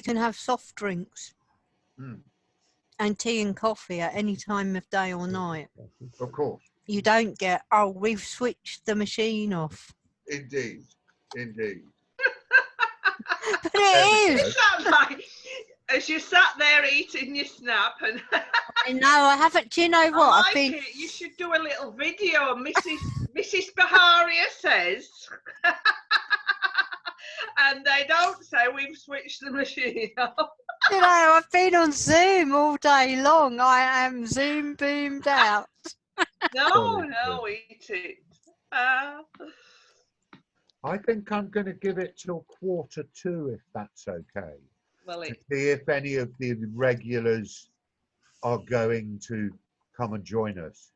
can have soft drinks and tea and coffee at any time of day or night. Of course. You don't get, oh, we've switched the machine off. Indeed. Indeed. But it is. As you sat there eating your snap and I know, I haven't. Do you know what? I've been. You should do a little video. Mrs. Baharier says, and they don't say we've switched the machine off. You know, I've been on Zoom all day long. I am Zoom boomed out. No, eat it. I think I'm going to give it till 2:45, if that's okay. Well, to see if any of the regulars are going to come and join us,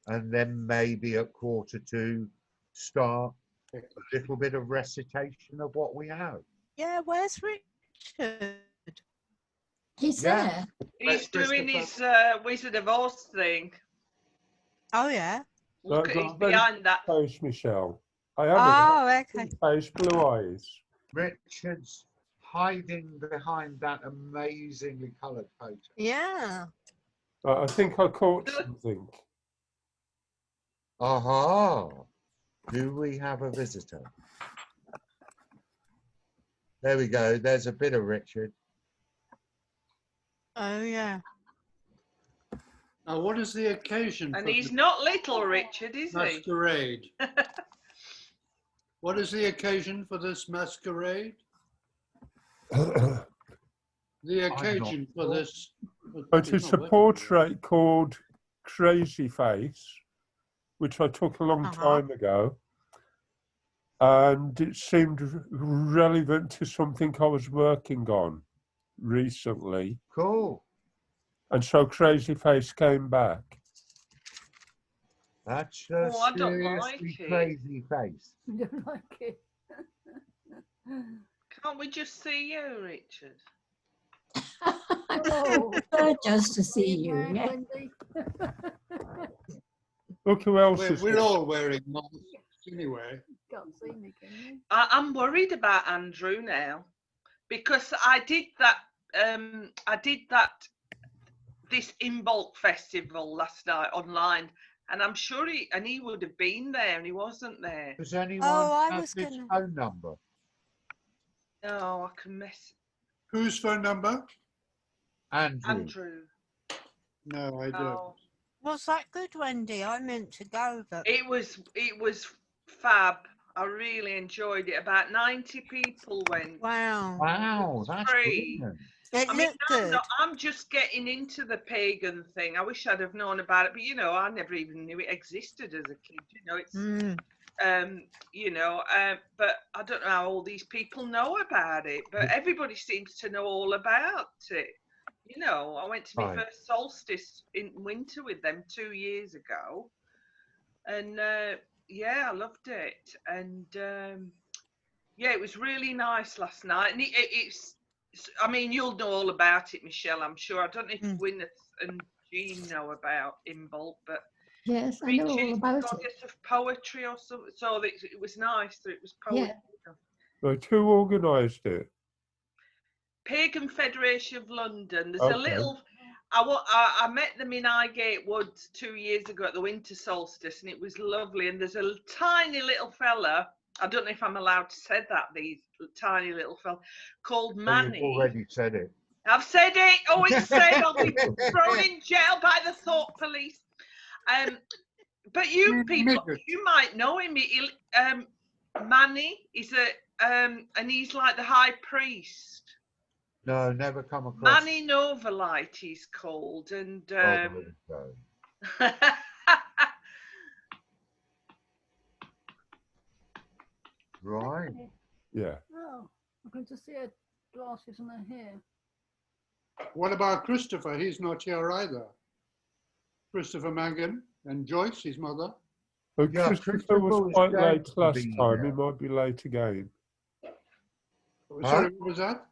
and then maybe at 2:45 start a little bit of recitation of what we have. Yeah, where's Richard? He's there. He's doing his Wizard of Oz thing. Oh yeah. Look at he's behind that face, Michelle. I have okay. Face, blue eyes. Richard's hiding behind that amazingly coloured photo. Yeah. I think I caught something. Aha! Do we have a visitor? There we go. There's a bit of Richard. Oh yeah. Now, what is the occasion? And for he's the not little, Richard, is he? masquerade? What is the occasion for this masquerade? The occasion for this. It is a portrait called Crazy Face, which I took a long time ago. And it seemed relevant to something I was working on recently. Cool. And so Crazy Face came back. That's a I don't seriously like it. crazy face. You don't like it. Can't we just see you, Richard? Oh, Just to see you, right, yeah. Wendy. Look who else is We're here. all wearing masks anyway. Can't see me, can you? I'm worried about Andrew now because I did that. This in bulk festival last night online, and I'm sure he would have been there, and he wasn't there. Does anyone have his phone number? No, I can mess. Whose phone number? Andrew. No, I don't. Oh. Was that good, Wendy? I meant to go, but It was fab. I really enjoyed it. About 90 people went. wow. Wow, that's free. brilliant. It looked good. I'm just getting into the pagan thing. I wish I'd have known about it, but I never even knew it existed as a kid. It's but I don't know how all these people know about it. But everybody seems to know all about it. I went to my first solstice in winter with them 2 years ago, and I loved it. And it was really nice last night. And it's. I mean, you'll know all about it, Michelle, I'm sure. I don't know if Gwyneth and Jean know about Imbolc, but yes, I know all about it. Goddess of poetry or something. So it was nice that it was poetry. Yeah. Right, who organised it? Pagan Federation of London. There's a little. I met them in Highgate Woods 2 years ago at the winter solstice, and it was lovely. And there's a tiny little fella. I don't know if I'm allowed to say that. These tiny little fella called Manny. You've already said it. I've said it. Oh, it's said. I'll be thrown in jail by the thought police. But you people, you might know him. Manny is and he's like the high priest. No, never come across. Manny Novalite, he's called, and right. Yeah. Oh, I'm going to see her glasses and her hair. What about Christopher? He's not here either. Christopher Mangan and Joyce, his mother. But Yeah, Christopher was quite going late to last be time. here. He might be late again. Sorry, what was that?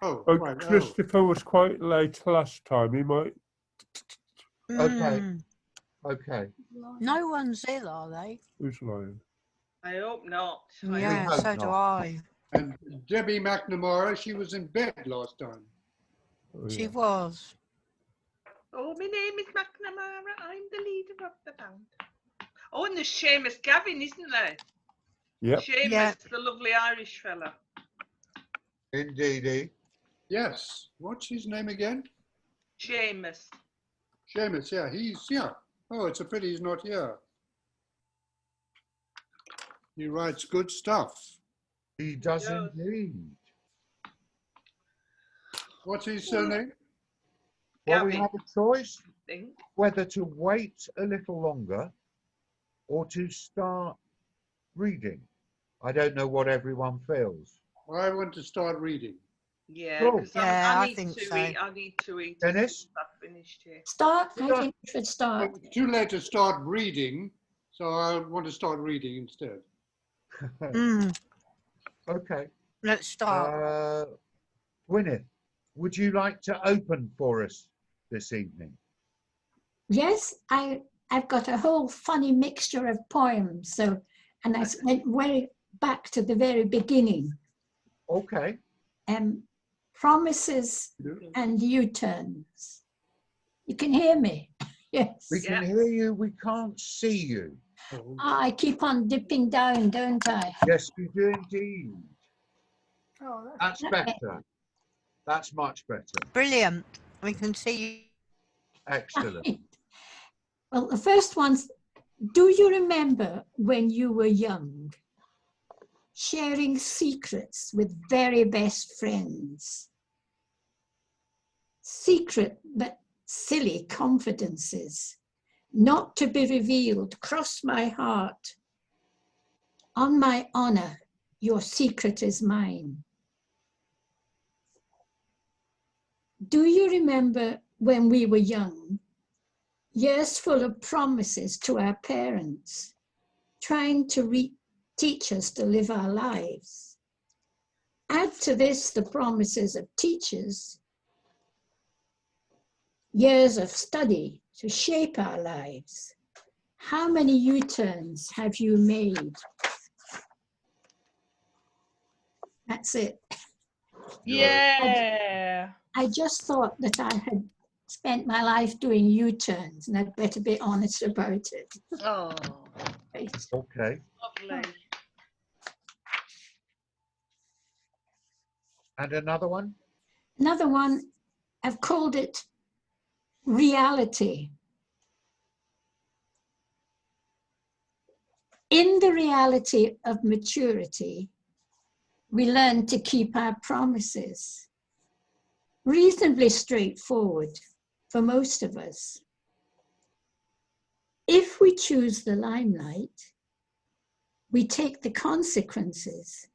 Oh, But right. Christopher was quite late last time. He might. Okay. Okay. No one's ill, are they? Who's lying? I hope not. Yeah, so do I. And Debbie McNamara, she was in bed last time. Oh, She yeah. was. Oh, my name is McNamara. I'm the leader of the band. Oh, and there's Seamus Gavin, isn't there? Yep. Seamus, Yeah. the lovely Irish fella. Indeedy. Yes. What's his name again? Seamus. Seamus, yeah, he's, yeah. Oh, it's a pity he's not here. He writes good stuff. He does does. indeed. What's his surname? Well, we Gavin, have a choice I think. whether to wait a little longer or to start reading. I don't know what everyone feels. I want to start reading. Yeah, Cool. because Yeah, I I need think to so. eat. I need to eat. Dennis? I've finished here. Start, Yeah. I think we should Oh, start. it's too late to start reading, so I want to start reading instead. Mm, Okay. let's start. Gwyneth, would you like to open for us this evening? Yes, I've got a whole funny mixture of poems. So, and I went way back to the very beginning. Okay. Promises and U-turns. You can hear me? Yes. We can Yeah. hear you. We can't see you. I keep on dipping down, don't I? Yes, you do indeed. Oh, That's better. That's much better. Brilliant. We can see you. Excellent. Well, the first one's, do you remember when you were young, sharing secrets with very best friends? Secret but silly confidences, not to be revealed, cross my heart. On my honor, your secret is mine. Do you remember when we were young, years full of promises to our parents, trying to teach us to live our lives? Add to this the promises of teachers, years of study to shape our lives. How many U-turns have you made? That's it. Yeah. I just thought that I had spent my life doing U-turns and I'd better be honest about it. Oh, Right. Okay. lovely. And another one? Another one, I've called it reality. In the reality of maturity, we learn to keep our promises. Reasonably straightforward for most of us. If we choose the limelight, we take the consequences.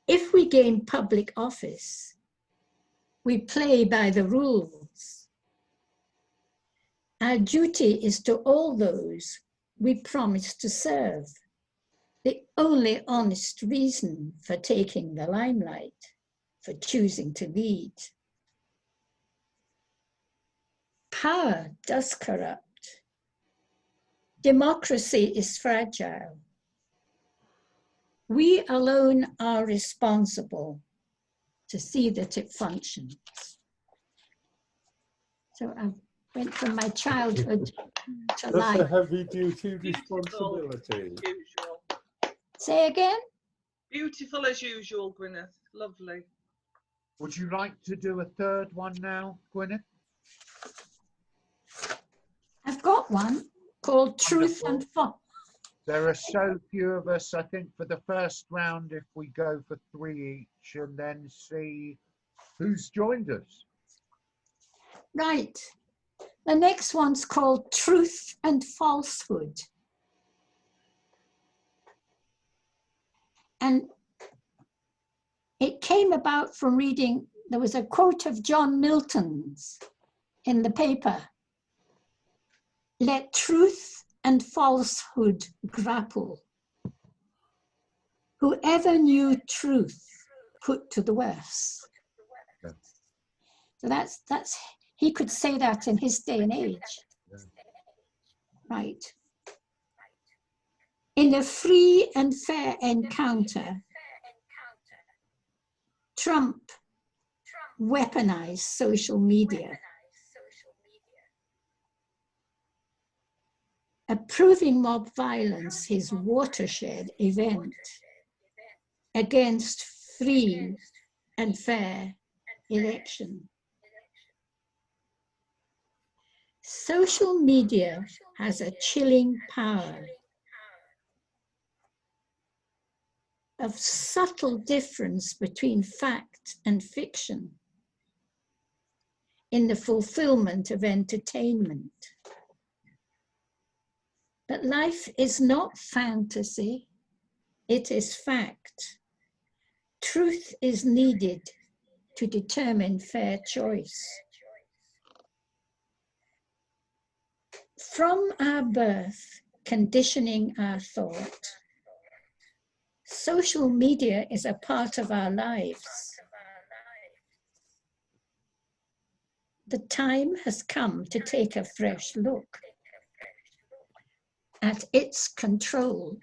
If we gain public office, we play by the rules. Our duty is to all those we promise to serve, the only honest reason for taking the limelight, for choosing to lead. Power does corrupt. Democracy is fragile. We alone are responsible to see that it functions. So I went from my childhood to That's a life. heavy-duty responsibility. Usual. Say again? Beautiful as usual, Gwyneth. Lovely. Would you like to do a third one now, Gwyneth? I've got one called Truth and False. There are so few of us, I think, for the first round, if we go for 3 each and then see who's joined us. Right. The next one's called Truth and Falsehood. And it came about from reading, there was a quote of John Milton's in the paper. Let truth and falsehood grapple. Whoever knew truth put to the worse. Yeah. So that's he could say that in his day and age. Yeah. Right. In a free and fair encounter, Trump weaponized social media, approving mob violence his watershed event against free and fair election. Social media has a chilling power of subtle difference between fact and fiction in the fulfillment of entertainment. But life is not fantasy, it is fact. Truth is needed to determine fair choice. From our birth, conditioning our thought, social media is a part of our lives. The time has come to take a fresh look at its control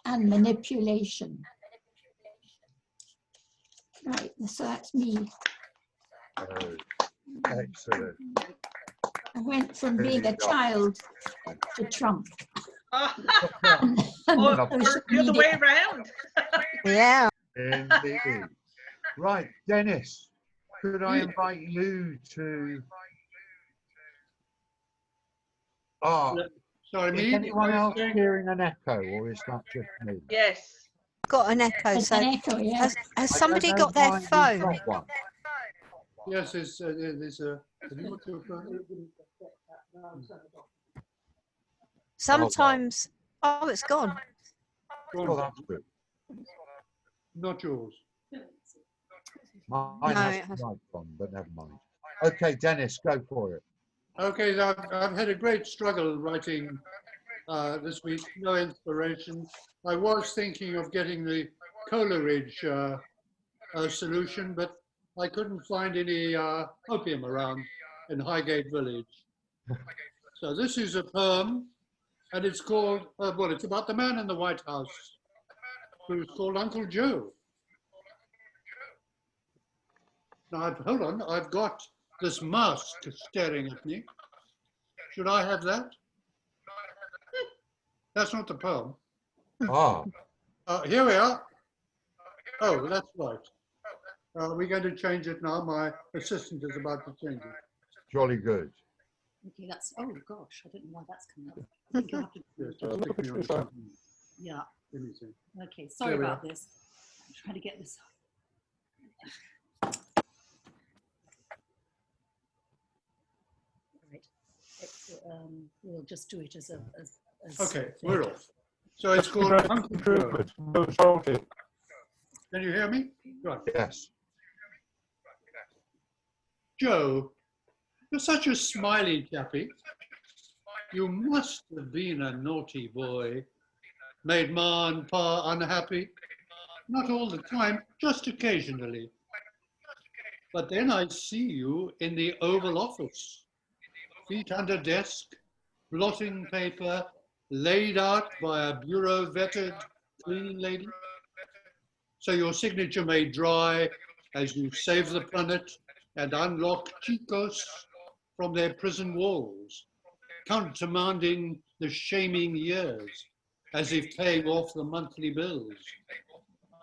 and manipulation. Right, so that's me. Oh, excellent. I went from being a child to Trump. Or And social the other media. way around. Yeah. Indeed. Right, Denis, could I invite you to... Sorry, Is me? anyone else hearing an echo, or is that just me? Yes. Got an echo. There's So an echo, yeah. has I somebody don't know got their why we've phone? got one. Yes, there's a... Have you got your phone? Sometimes. Oh, it's gone. Oh, that's good. Not yours. Mine No, has it hasn't. the mic on, but never mind. Okay, Denis, go for it. Okay, I've had a great struggle writing this week, no inspiration. I was thinking of getting the Coleridge solution, but I couldn't find any opium around in Highgate village. So this is a poem, and it's called, well, it's about the man in the White House, who's called Uncle Joe. Now, hold on, I've got this mask staring at me. Should I have that? That's not the poem. Ah, Here we are. Oh, that's right. We're going to change it now. My assistant is about to change it. jolly good. Okay, that's, oh gosh, I don't know why that's coming up. I think you'll have to, Yes, just stick me on something. yeah, Let me see. okay, sorry There we about are. this. I'm trying to get this. Right, we'll just do it as a, as Okay, we're off. So it's called Uncle Joe. Can you hear me? Right. Yes. Joe, you're such a smiley chappy. You must have been a naughty boy. Made ma and pa unhappy. Not all the time, just occasionally. But then I see you in the Oval Office. Feet under desk, blotting paper, laid out by a bureau-vetted cleaning lady. So your signature may dry as you save the planet and unlock chicos from their prison walls, countermanding the shaming years as if paying off the monthly bills,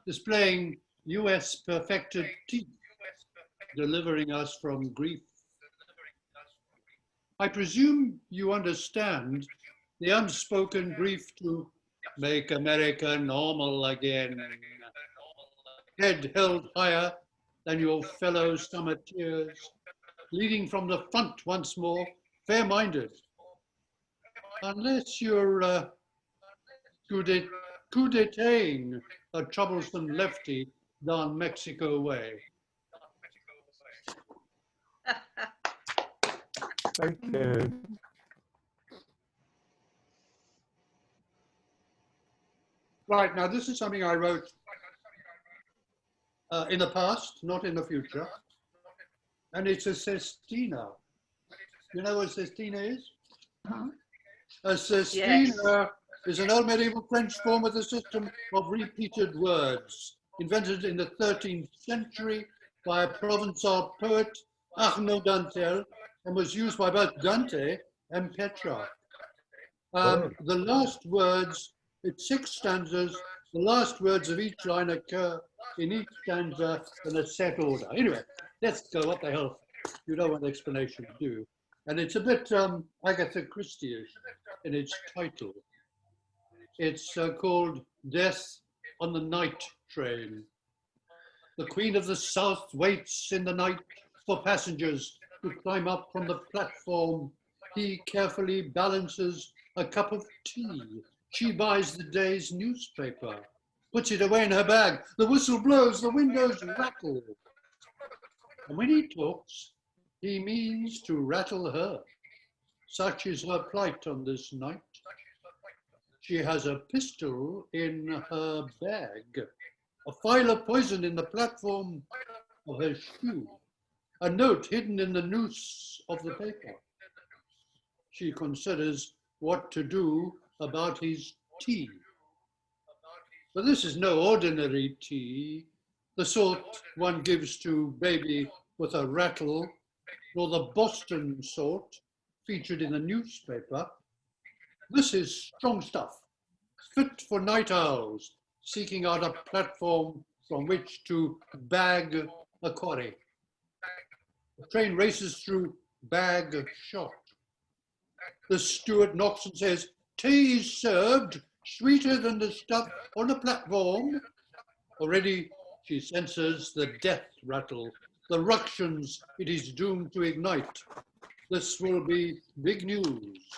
displaying US perfected teeth, delivering us from grief. I presume you understand the unspoken brief to make America normal again. Head held higher than your fellow summer tears, leading from the front once more, fair-minded. Unless you're coup d'etat-ing a troublesome lefty down Mexico way. Thank you. Right, now this is something I wrote in the past, not in the future. And it's a sestina. You know what a sestina is? Uh-huh. A sestina is an old medieval French form of the system of repeated words, invented in the 13th century by a Provençal poet, Arnaud Dantel, and was used by both Dante and Petrarch. The last words, it's 6 stanzas, the last words of each line occur in each stanza in a set order. Anyway, let's go, what the hell? You don't want explanation, do you? And it's a bit Agatha Christie-ish in its title. It's called Death on the Night Train. The Queen of the South waits in the night for passengers to climb up from the platform. He carefully balances a cup of tea. She buys the day's newspaper, puts it away in her bag. The whistle blows, the windows rattle. And when he talks, he means to rattle her. Such is her plight on this night. She has a pistol in her bag, a phial of poison in the platform of her shoe, a note hidden in the noose of the paper. She considers what to do about his tea. But this is no ordinary tea, the sort one gives to baby with a rattle, nor the Boston sort featured in the newspaper. This is strong stuff, fit for night owls, seeking out a platform from which to bag a quarry. The train races through bag shot. The steward knocks and says, "Tea is served, sweeter than the stuff on the platform." Already she senses the death rattle, the ructions it is doomed to ignite. This will be big news.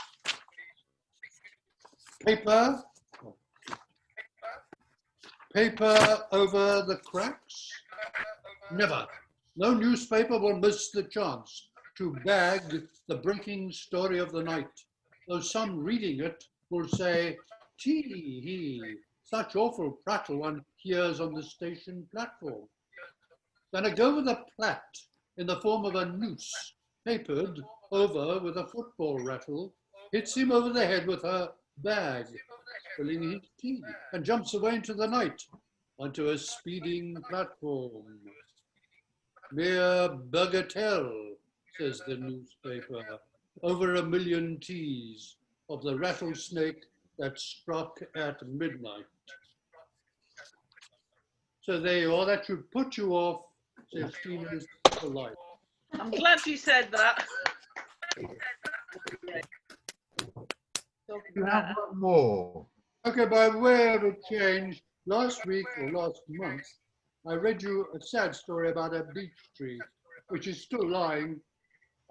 Paper over the cracks? Never. No newspaper will miss the chance to bag the breaking story of the night, though some reading it will say, "Tee-hee, such awful prattle one hears on the station platform." Then a go with a plait in the form of a noose, papered over with a football rattle, hits him over the head with her bag, spilling his tea, and jumps away into the night onto a speeding platform. Mere bagatelle, says the newspaper, over 1 million teas of the rattlesnake that struck at midnight. So there you are, that should put you off, says Tina's for life. I'm glad you said that. You have one more. Okay, by way of a change, last week or last month, I read you a sad story about a beech tree, which is still lying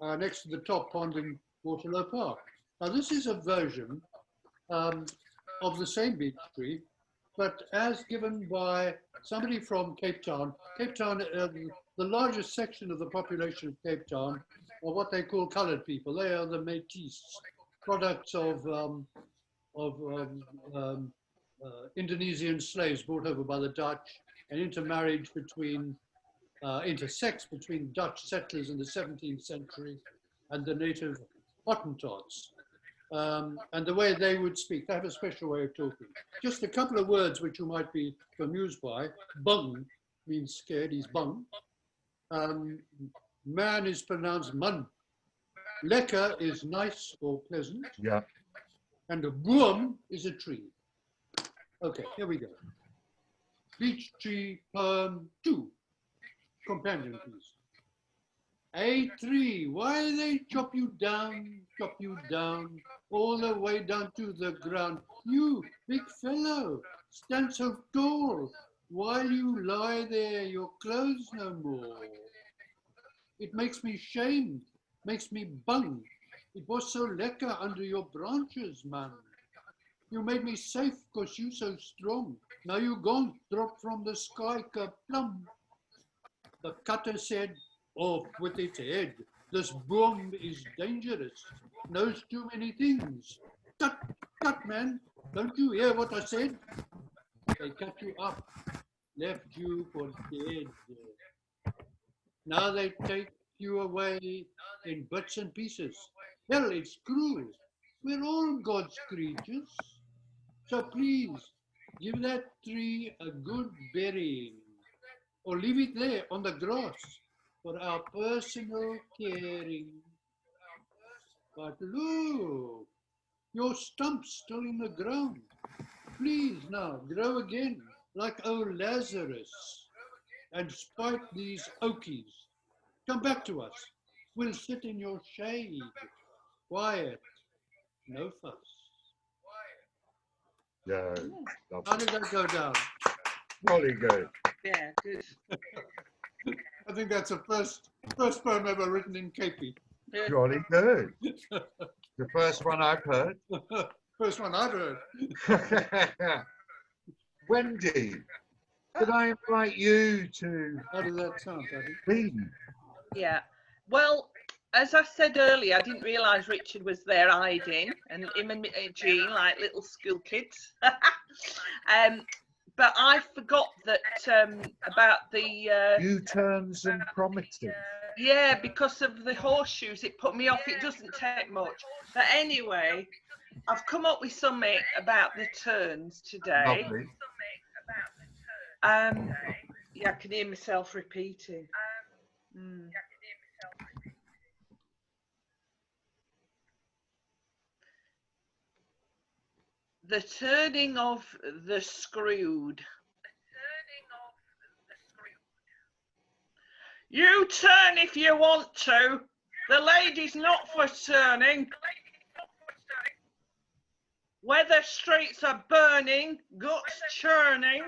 next to the top pond in Waterloo Park. Now, this is a version of the same beech tree, but as given by somebody from Cape Town. Cape Town, the largest section of the population of Cape Town are what they call colored people. They are the métis, products of Indonesian slaves brought over by the Dutch and intermarriage between, intersex between Dutch settlers in the 17th century and the native Hottentots. And the way they would speak, they have a special way of talking. Just a couple of words which you might be bemused by. Bung means scared, he's bung. Man is pronounced man. Lekker is nice or pleasant. Yeah. And a boom is a tree. Okay, here we go. Beech tree poem 2. Companion, please. A tree, why they chop you down, all the way down to the ground? You, big fellow, stand so tall, while you lie there, your clothes no more. It makes me shame, makes me bung. It was so lekker under your branches, man. You made me safe, 'cause you so strong. Now you gone, drop from the sky, kerplum. The cutter said, off with its head. This boom is dangerous, knows too many things. Cut, cut, man. Don't you hear what I said? They cut you up, left you for dead. Now they take you away in bits and pieces. Hell, it's cruel. We're all God's creatures. So please, give that tree a good burying. or leave it there on the grass for our personal caring. But look, your stump's still in the ground. Please now, grow again, like old Lazarus, and spite these oakies. Come back to us. We'll sit in your shade. Quiet, no fuss. Yeah, How did that go down? jolly good. Yeah, good. I think that's the first poem ever written in Kepi. Yeah. Jolly good. The first one I've heard. First one I've heard. Wendy, could I invite you to How does that sound, Daddy? read? Yeah. Well, as I said earlier, I didn't realise Richard was there hiding, and him and Jean like little school kids. But I forgot that about the U-turns and promises. yeah, because of the horseshoes, it put me off. It doesn't take much, but anyway, I've come up with something about the turns today. Lovely. Yeah, I can hear myself repeating. The turning of the screwed. You turn if you want to. The lady's not for turning. Whether streets are burning, guts churning,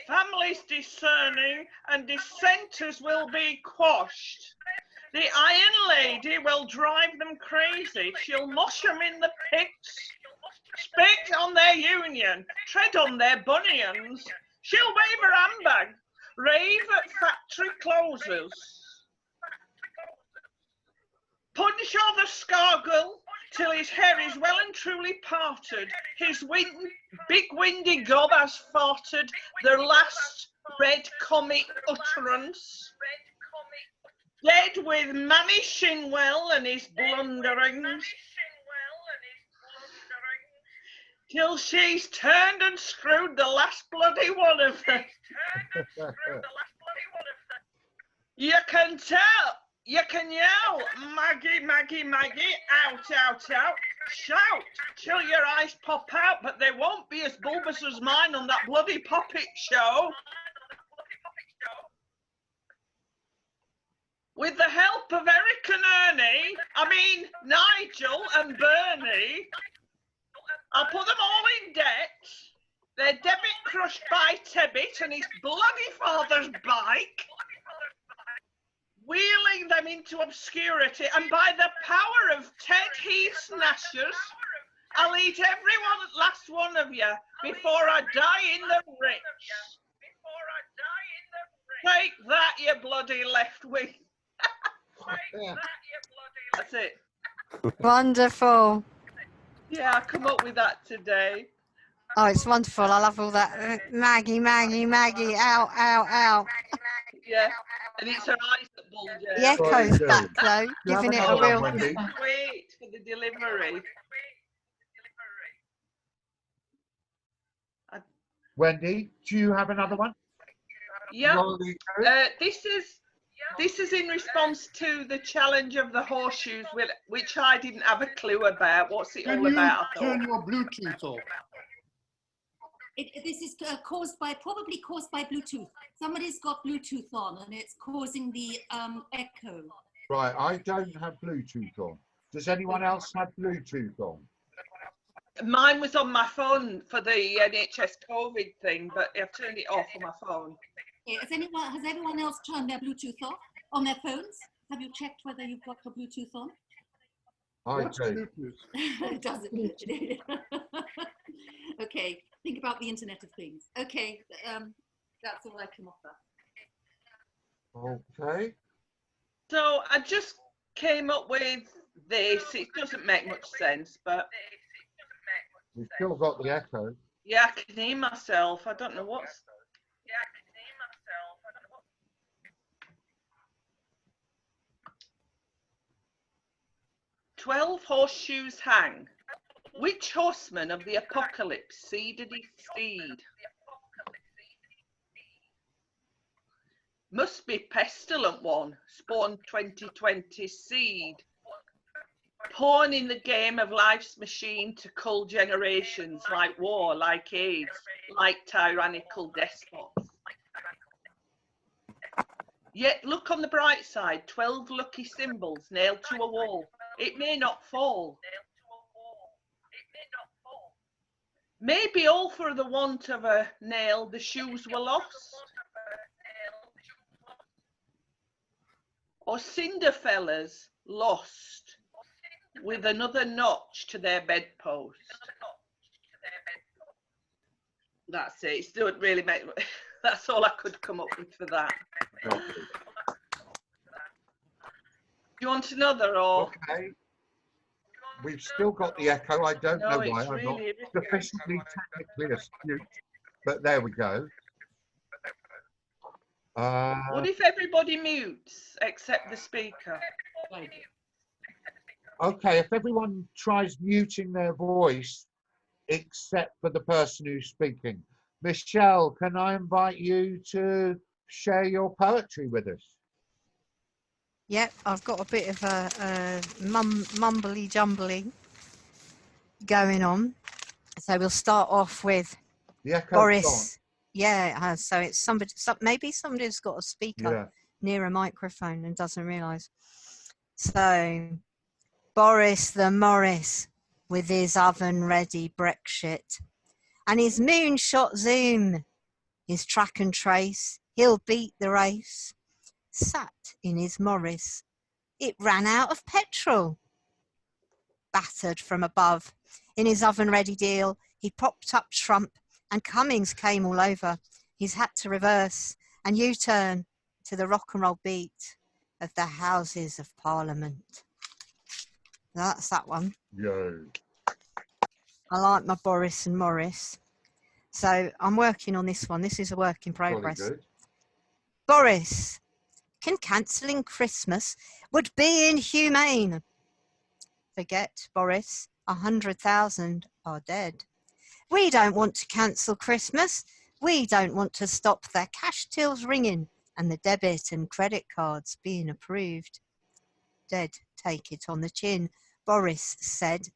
families discerning, and dissenters will be quashed. The Iron Lady will drive them crazy. She'll mosh them in the pits, spit on their union, tread on their bunions. She'll wave her handbag, rave at factory closers, punch over Scargill till his hair is well and truly parted. His big windy gob has farted the last red comic utterance. Dead with Manny Shinwell and his blunderings, till she's turned and screwed the last bloody one of them. You can tell, you can yell, Maggie, Maggie, Maggie, out, out, out, shout till your eyes pop out, but they won't be as bulbous as mine on that bloody puppet show. With the help of Eric and Nigel and Bernie, I'll put them all in debt. Their debit crushed by Tebbit and his bloody father's bike, wheeling them into obscurity, and by the power of Ted Heath's Nashers, I'll eat every last one of you before I die in the rich. Take that, you bloody left wing. That's it. Wonderful. Yeah, I come up with that today. Oh, it's wonderful. I love all that. Maggie, Maggie, Maggie, out, out, out. Yeah, and it's her eyes that bulge out. The echo's back though, You have giving it a another real. one, Wendy? Wait for the delivery. Wendy, do you have another one? Yeah. Jolly good. This is in response to the challenge of the horseshoes, which I didn't have a clue about. What's it all about? I Turn thought. your Bluetooth off. This is probably caused by Bluetooth. Somebody's got Bluetooth on and it's causing the echo. Right, I don't have Bluetooth on. Does anyone else have Bluetooth on? Mine was on my phone for the NHS COVID thing, but I've turned it off on my phone. Okay, has everyone else turned their Bluetooth off on their phones? Have you checked whether you've got your Bluetooth on? I What's do. Bluetooth? It doesn't literally. Okay, think about the Internet of Things. Okay, that's all I can offer. Okay. So I just came up with this. It doesn't make much sense, but We've still got the echo. yeah, I can hear myself. I don't know what's. 12 horseshoes hang. Which horseman of the apocalypse seeded his steed? Must be pestilent one. Spawn 2020 seed. Pawn in the game of life's machine to cull generations, like war, like AIDS, like tyrannical despots. Yet look on the bright side, 12 lucky symbols nailed to a wall. It may not fall. Maybe all for the want of a nail, the shoes were lost. Or Cinderfellas lost with another notch to their bedpost. That's it. It doesn't really make. That's all I could come up with for that. Do you want another or? Okay. We've still got the echo. I don't know why. It's I'm not really sufficiently technically astute, but there we go. What if everybody mutes except the speaker? Okay, if everyone tries muting their voice except for the person who's speaking. Michelle, can I invite you to share your poetry with us? Yep, I've got a bit of a mumbly jumbly going on. So we'll start off with The echo's Boris. Yeah, it has. So it's somebody. Maybe somebody's got a speaker near a microphone and doesn't realise. So Boris the Morris with his oven-ready Brexit and his moonshot zoom, his track and trace. He'll beat the race. Sat in his Morris. It ran out of petrol. Battered from above. In his oven-ready deal, he propped up Trump and Cummings came all over. He's had to reverse and U-turn to the rock and roll beat of the Houses of Parliament. That's that one. Yeah. I like my Boris and Morris. So I'm working on this one. This is a work in progress. Boris, can cancelling Christmas would be inhumane. Forget, Boris, 100,000 are dead. We don't want to cancel Christmas. We don't want to stop their cash tills ringing and the debit and credit cards being approved. Dead, take it on the chin, Boris said.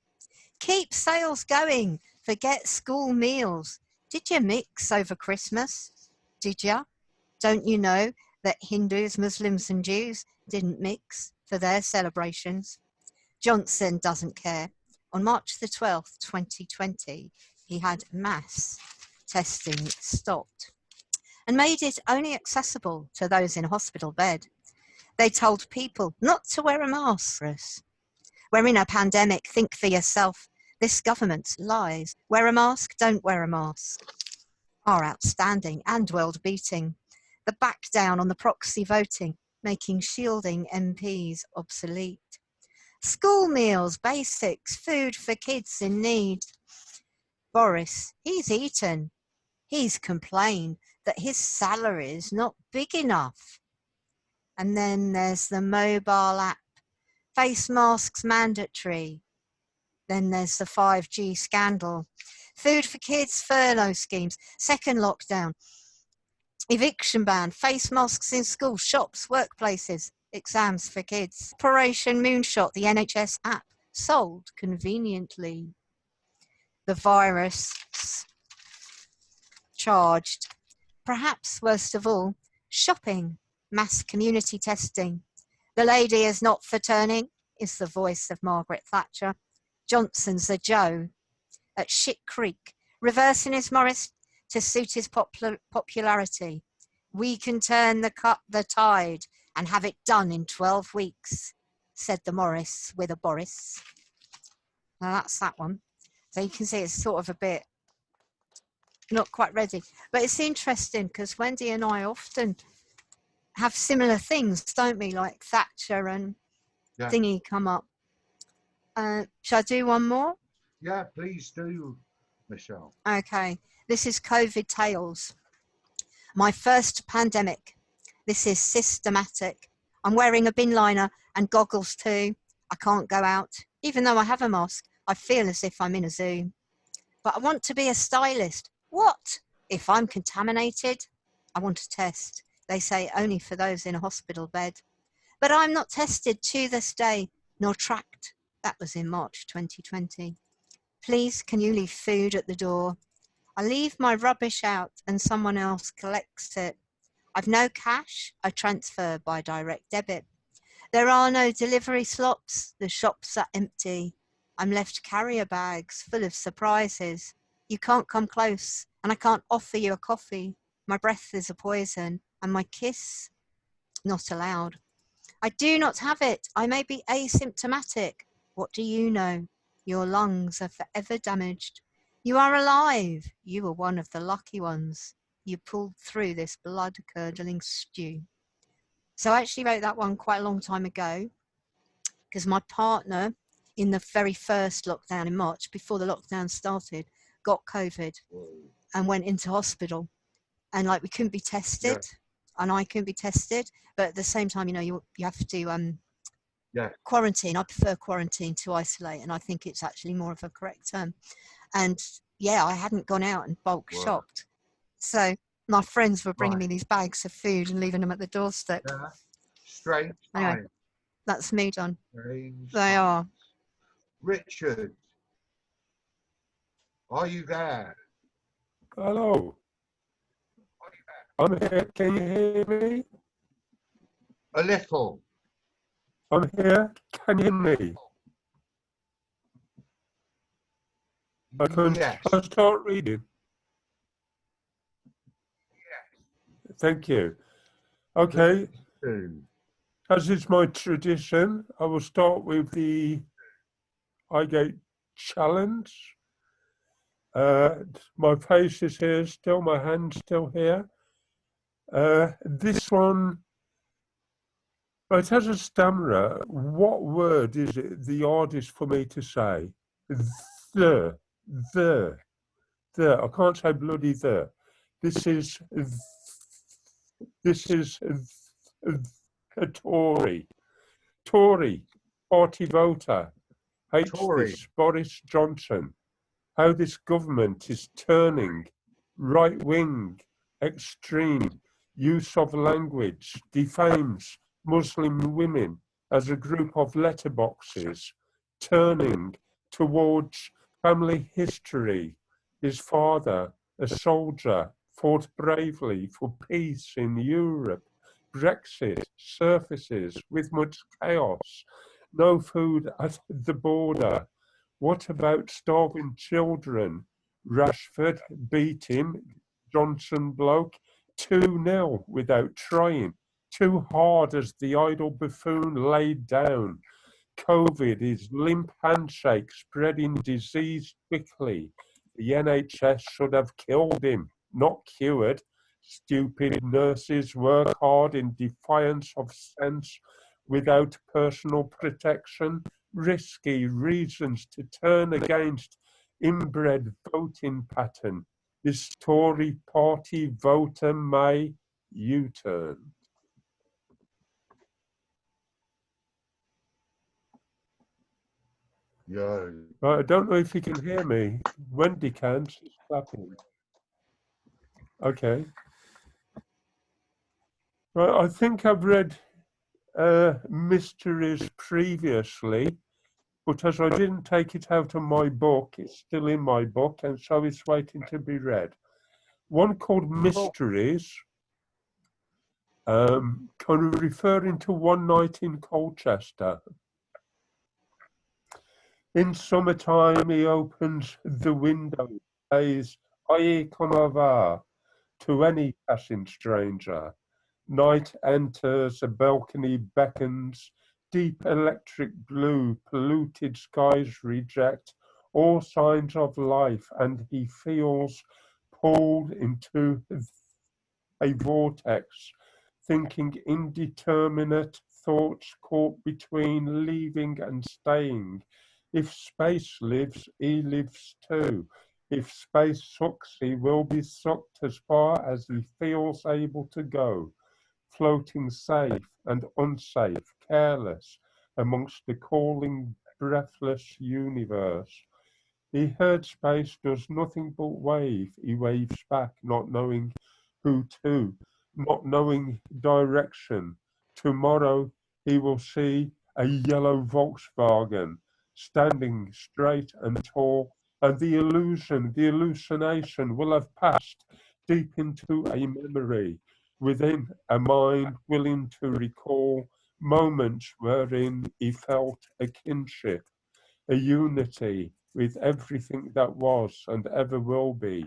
Keep sales going. Forget school meals. Did you mix over Christmas? Did ya? Don't you know that Hindus, Muslims and Jews didn't mix for their celebrations? Johnson doesn't care. On March the 12th, 2020, he had mass testing stopped and made it only accessible to those in a hospital bed. They told people not to wear a mask. We're in a pandemic, think for yourself. This government lies. Wear a mask, don't wear a mask. Are outstanding and world-beating. The back down on the proxy voting, making shielding MPs obsolete. School meals, basics, food for kids in need. Boris, he's eaten. He's complained that his salary's not big enough. And then there's the mobile app. Face masks mandatory. Then there's the 5G scandal. Food for kids, furlough schemes, second lockdown. Eviction ban, face masks in school, shops, workplaces, exams for kids. Operation Moonshot, the NHS app, sold conveniently. The virus charged. Perhaps worst of all, shopping, mass community testing. The lady is not for turning, is the voice of Margaret Thatcher. Johnson's a Joe at Shit Creek, reversing his Morris to suit his popularity. We can turn the tide and have it done in 12 weeks, said the Morris with a Boris. Now that's that one. So you can see it's sort of a bit not quite ready. But it's interesting because Wendy and I often have similar things, don't we? Like Thatcher and thingy come up. Shall I do one more? Yeah, please do, Michelle. Okay. This is COVID Tales. My first pandemic. This is systematic. I'm wearing a bin liner and goggles too. I can't go out. Even though I have a mask, I feel as if I'm in a zoo. But I want to be a stylist. What? If I'm contaminated? I want a test. They say only for those in a hospital bed. But I'm not tested to this day, nor tracked. That was in March 2020. Please, can you leave food at the door? I leave my rubbish out and someone else collects it. I've no cash. I transfer by direct debit. There are no delivery slots. The shops are empty. I'm left carrier bags full of surprises. You can't come close, and I can't offer you a coffee. My breath is a poison, and my kiss, not allowed. I do not have it. I may be asymptomatic. What do you know? Your lungs are forever damaged. You are alive. You were one of the lucky ones. You pulled through this blood-curdling stew. So I actually wrote that one quite a long time ago because my partner in the very first lockdown in March, before the lockdown started, got COVID and went into hospital. And like we couldn't be tested and I couldn't be tested. But at the same time, you know, you have to quarantine. I prefer quarantine to isolate. And I think it's actually more of a correct term. And yeah, I hadn't gone out and bulk shopped. So my friends were bringing me these bags of food and leaving them at the doorstep. Yeah. Strange Anyway, time. that's me done. Strange They times. are. Richard, are you there? Hello. I'm here. Can you hear me? A little. I'm here. Can you hear me? I can start reading. Thank you. Okay. As is my tradition, I will start with the Highgate challenge. My face is here still, my hand's still here. This one, but as a stammerer, what word is it the hardest for me to say? The. I can't say bloody the. This is a Tory. Tory, party voter, hates this Boris Johnson. How this government is turning right-wing, extreme use of language, defames Muslim women as a group of letterboxes, turning towards family history. His father, a soldier, fought bravely for peace in Europe. Brexit surfaces with much chaos. No food at the border. What about starving children? Rashford beat him, Johnson bloke, 2-0 without trying. Too hard as the idle buffoon laid down. COVID is limp handshake spreading disease quickly. The NHS should have killed him, not cured. Stupid nurses work hard in defiance of sense without personal protection. Risky reasons to turn against inbred voting pattern. This Tory party voter may U-turn. Yeah. Right, I don't know if you can hear me. Wendy can, she's clapping. Okay. Right, I think I've read mysteries previously, but as I didn't take it out of my book, it's still in my book, and so it's waiting to be read. One called Mysteries, kind of referring to one night in Colchester. In summertime, he opens the window, says, "Aye, come va," to any passing stranger. Night enters, a balcony beckons, deep electric blue, polluted skies reject all signs of life, and he feels pulled into a vortex, thinking indeterminate thoughts caught between leaving and staying. If space lives, he lives too. If space sucks, he will be sucked as far as he feels able to go, floating safe and unsafe, careless, amongst the calling, breathless universe. He heard space does nothing but wave. He waves back, not knowing who to. not knowing direction. Tomorrow he will see a yellow Volkswagen standing straight and tall, and the hallucination will have passed deep into a memory within a mind willing to recall moments wherein he felt a kinship, a unity with everything that was and ever will be,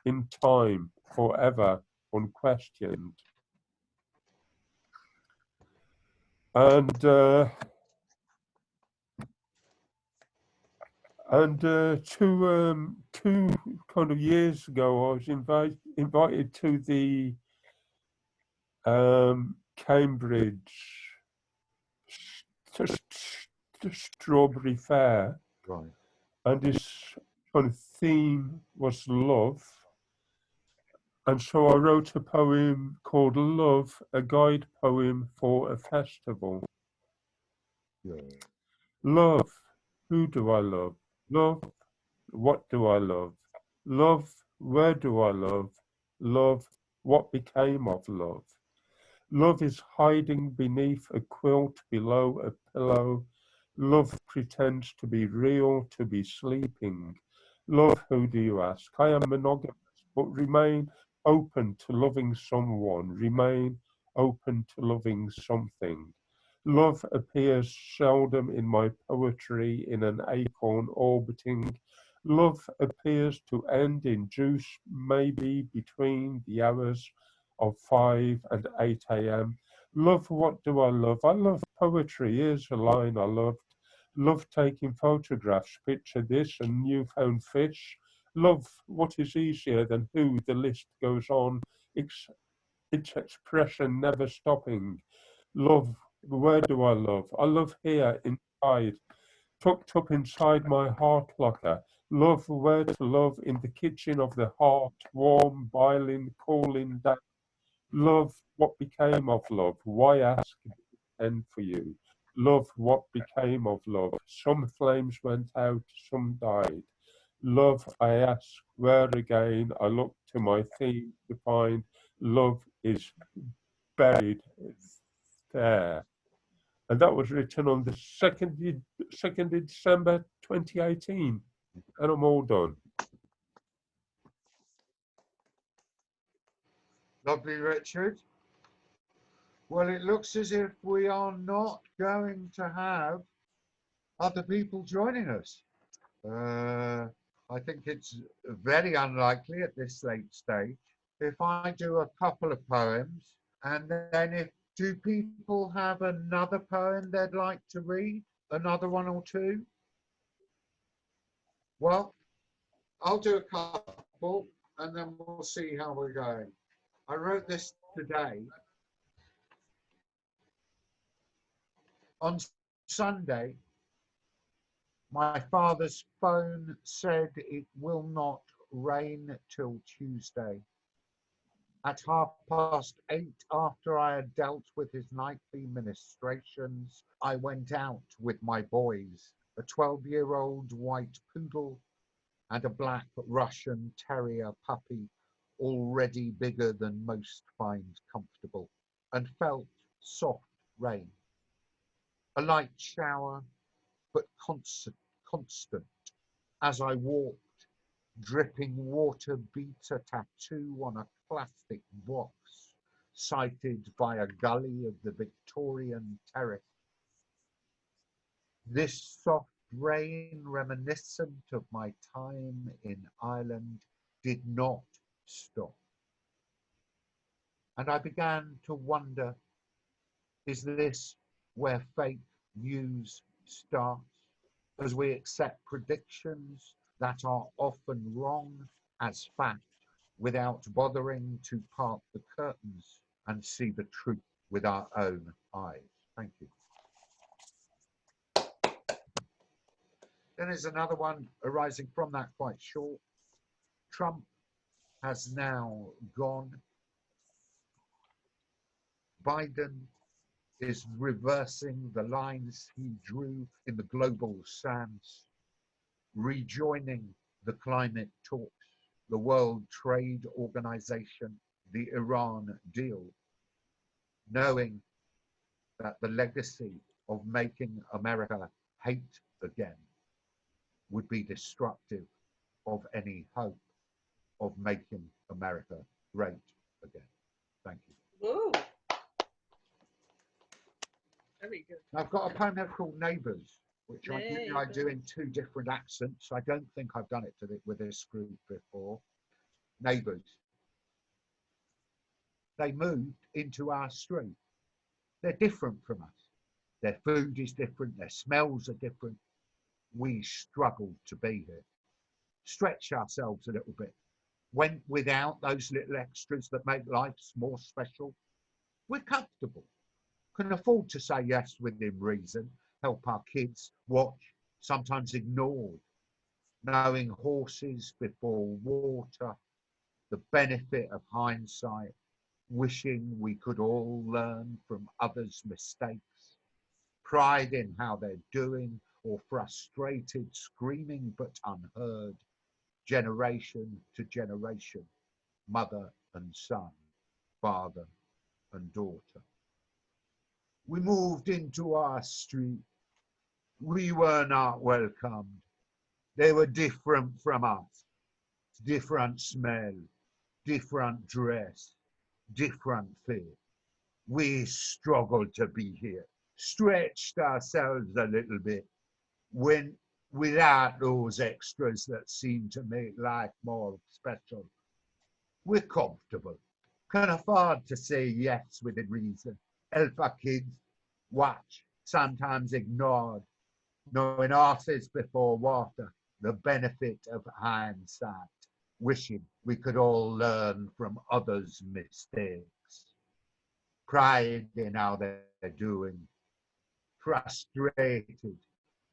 in time, forever, unquestioned. And two kind of years ago, I was invited to the Cambridge Strawberry Fair, Right. and this kind of theme was love. And so I wrote a poem called Love, a guide poem for a festival. Yeah. Love, who do I love? Love, what do I love? Love, where do I love? Love, what became of love? Love is hiding beneath a quilt below a pillow. Love pretends to be real, to be sleeping. Love, who do you ask? I am monogamous, but remain open to loving someone, remain open to loving something. Love appears seldom in my poetry in an acorn orbiting. Love appears to end in juice, maybe between the hours of 5 and 8 a.m. Love, what do I love? I love poetry. Here's a line I loved. Love taking photographs, picture this and newfound fish. Love, what is easier than who? The list goes on. Its expression never stopping. Love, where do I love? I love here, inside, tucked up inside my heart locker. Love, where to love? In the kitchen of the heart, warm, boiling, cooling down. Love, what became of love? Why ask and for you? Love, what became of love? Some flames went out, some died. Love, I ask, where again? I look to my theme to find love is buried there. And that was written on the 2nd of December 2018. And I'm all done. Lovely, Richard. Well, it looks as if we are not going to have other people joining us. I think it's very unlikely at this late stage. If I do a couple of poems, and then do people have another poem they'd like to read? Another one or two? Well, I'll do a couple, and then we'll see how we're going. I wrote this today. On Sunday, my father's phone said it will not rain till Tuesday. At 8:30, after I had dealt with his nightly ministrations, I went out with my boys, a 12-year-old white poodle and a black Russian terrier puppy, already bigger than most find comfortable, and felt soft rain. A light shower, but constant. As I walked, dripping water beat a tattoo on a plastic box, sighted by a gully of the Victorian terrace. This soft rain, reminiscent of my time in Ireland, did not stop. And I began to wonder, is this where fake news starts? As we accept predictions that are often wrong as fact without bothering to part the curtains and see the truth with our own eyes. Thank you. Then there's another one arising from that, quite short. Trump has now gone. Biden is reversing the lines he drew in the global sands, rejoining the climate talks, the World Trade Organization, the Iran deal, knowing that the legacy of making America hate again would be destructive of any hope of making America great again. Thank you. Whoa. Very good. I've got a poem here called Neighbours, which I do in 2 different accents. I don't think I've done it with this group before. Neighbours. They moved into our street. They're different from us. Their food is different. Their smells are different. We struggled to be here. Stretch ourselves a little bit. Went without those little extras that make life more special. We're comfortable. Can afford to say yes within reason. Help our kids watch, sometimes ignored. Knowing horses before water. The benefit of hindsight. Wishing we could all learn from others' mistakes. Pride in how they're doing, or frustrated, screaming but unheard. Generation to generation, mother and son, father and daughter. We moved into our street. We were not welcomed. They were different from us. Different smell, different dress, different fear. We struggled to be here, stretched ourselves a little bit, when without those extras that seem to make life more special. We're comfortable, can afford to say yes within reason, help our kids, watch, sometimes ignored, knowing horses before water, the benefit of hindsight, wishing we could all learn from others' mistakes. Pride in how they're doing, frustrated,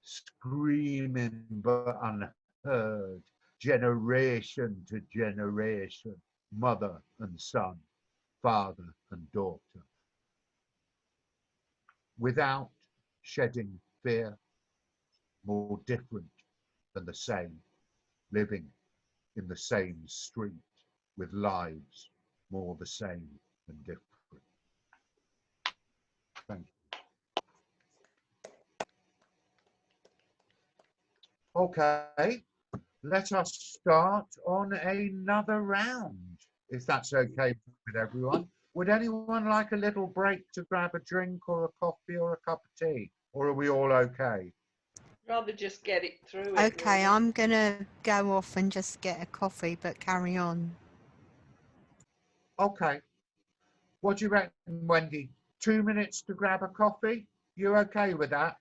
screaming but unheard, generation to generation, mother and son, father and daughter. Without shedding fear, more different than the same, living in the same street with lives more the same than different. Thank you. Okay, let us start on another round, if that's okay with everyone. Would anyone like a little break to grab a drink or a coffee or a cup of tea? Or are we all okay? Rather just get it through. Okay, really. I'm going to go off and just get a coffee, but carry on. Okay. What do you reckon, Wendy? 2 minutes to grab a coffee? You okay with that?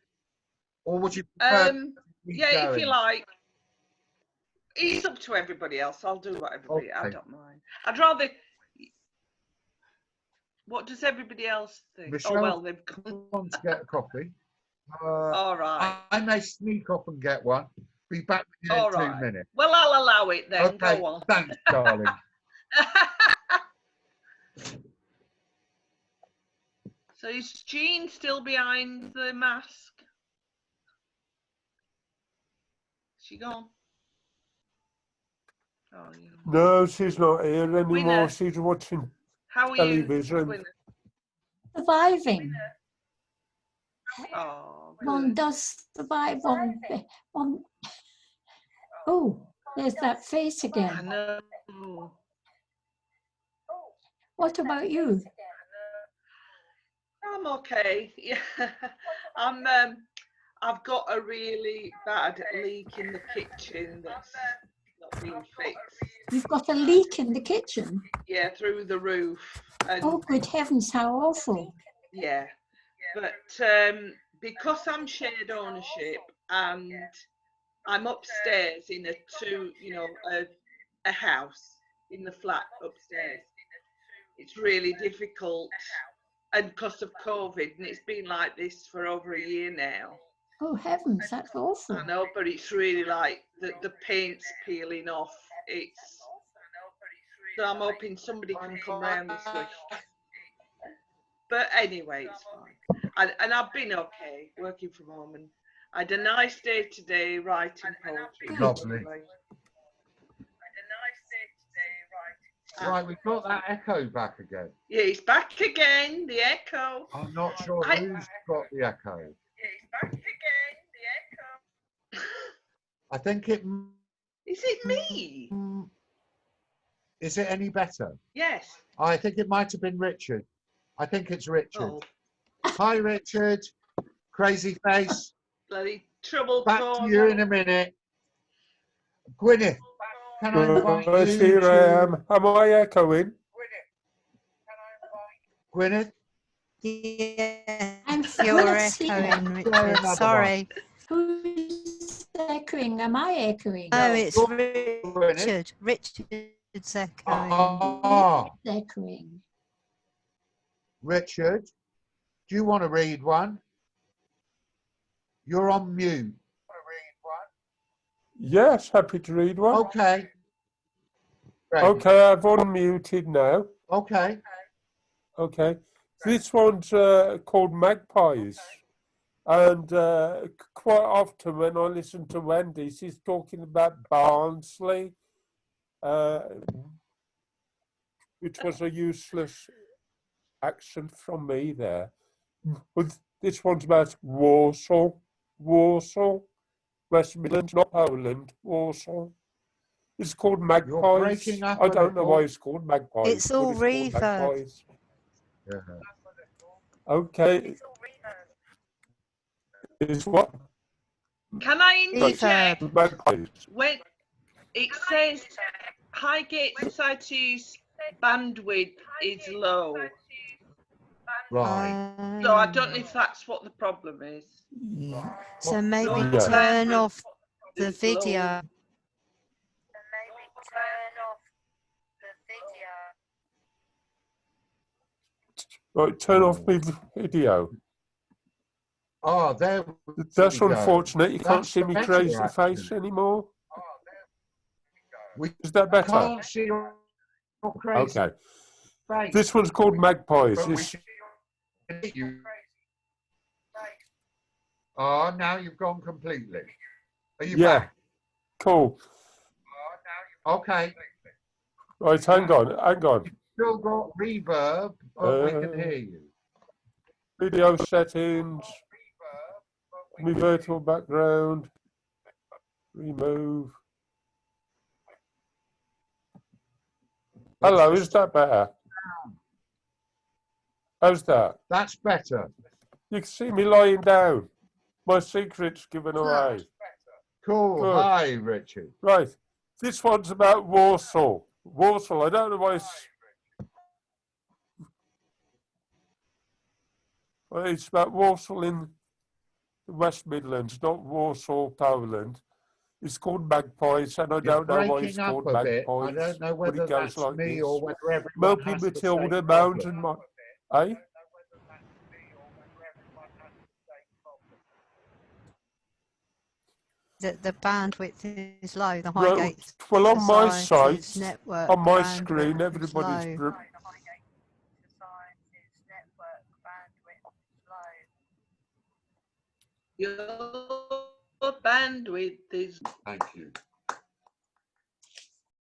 Or would you prefer to keep yeah, going? if you like. It's up to everybody else. I'll do what everybody. I Okay. don't mind. I'd rather. What does everybody else think? Michelle, Oh well, they've gone. Want to get a coffee? All right. I may sneak off and get one. Be back with you All in right. 2 minutes. Well, I'll allow it then. Okay, Go on. thanks, darling. So is Jean still behind the mask? Is she gone? Oh, yeah. No, she's not here anymore. Gwyneth. She's watching How are television. you, Gwyneth? Surviving. Oh, One good. does survive. One. Oh, there's that face I again. know. What about you? I'm okay. Yeah, I've got a really bad leak in the kitchen that's not being fixed. You've got a leak in the kitchen. Yeah, through the roof. And Oh, good heavens, how awful. yeah, but because I'm shared ownership and I'm upstairs in a house in the flat upstairs, it's really difficult. And because of COVID, and it's been like this for over a year now. Oh, heavens, that's awful. I know, but it's really like the paint's peeling off. So I'm hoping somebody can come round this week. But anyway, it's fine. And I've been okay working from home, and I had a nice day today writing poetry. Lovely. Right, we've got that echo back again. Yeah, it's back again, the echo. I'm not sure who's got the echo. Yeah, it's back again, the echo. I think it... Is it me? Is it any better? Yes. I think it might have been Richard. I think it's Richard. Oh, Hi, Richard. Crazy face. bloody trouble Back to you in a minute. Gwyneth, can I invite you Here to... I am. Am I echoing? Gwyneth? Yeah, I'm you're asleep. echoing, Try Richard. another Sorry. Who's echoing? Am I echoing? No, it's Gwyneth? Richard. Richard's echoing. Ah, Echoing. Richard, do you want to read one? You're on mute. Yes, happy to read one. Okay. Great. Okay, I've unmuted now. Okay. Okay. This one's called Magpies. And quite often when I listen to Wendy, she's talking about Barnsley, which was a useless accent from me there. But this one's about Warsaw, West Midlands, not Poland, Warsaw. It's called Magpies. You're breaking up I a don't know little. why it's called Magpies. It's all but reverb. called Magpies. Yeah. Okay. It's what? Can I interject? Reverb. Magpies. When it says Highgate Society's bandwidth is low, Right. so I don't know if that's what the problem is. So maybe Yeah. turn off the It's low. video. Right, turn off my video. Oh, there. That's we go. unfortunate. You can't That's see me better, crazy actually. face anymore. We Is that better? can't see your crazy Okay. face. This one's called Magpies. But we It's, can hear you. Oh, now you've gone completely. Are you yeah. back? Cool. Okay. Right, hang on. Still got reverb, but we can hear you. Video settings. My virtual background. Remove. Hello, is that better? How's that? That's better. You can see me lying down. My secret's given away. Cool. Good. Hi, Richard. Right. This one's about Warsaw. Warsaw, I don't know why it's about Warsaw in the West Midlands, not Warsaw, Poland. It's called Magpies, and I don't know why it's called Magpies. I don't know but whether it goes that's like me this. or whether everyone Milky has the Matilda, same Mountain, problem. eh? The bandwidth is low. The Right, Highgate well, on my Society's site, network on my bandwidth screen, is everybody's low. Your bandwidth is. Thank you.